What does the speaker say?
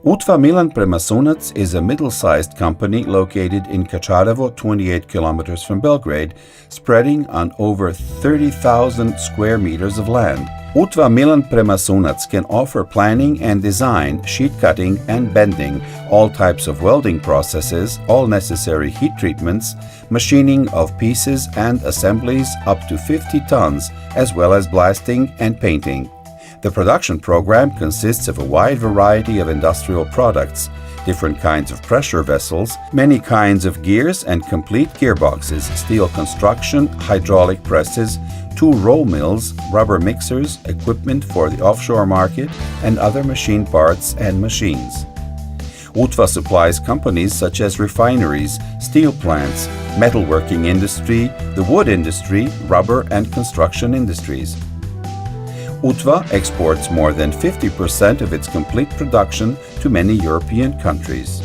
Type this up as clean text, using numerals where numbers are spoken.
Utva Milan Premasunac is a middle-sized company located in Kačarevo, 28 kilometers from Belgrade, spreading on over 30,000 square meters of land. Utva Milan Premasunac can offer planning and design, sheet cutting and bending, all types of welding processes, all necessary heat treatments, machining of pieces and assemblies up to 50 tons, as well as blasting and painting. The production program consists of a wide variety of industrial products, different kinds of pressure vessels, many kinds of gears and complete gearboxes, steel construction, hydraulic presses, 2 roll mills, rubber mixers, equipment for the offshore market, and other machine parts and machines. Utva supplies companies such as refineries, steel plants, metalworking industry, the wood industry, rubber and construction industries. Utva exports more than 50% of its complete production to many European countries.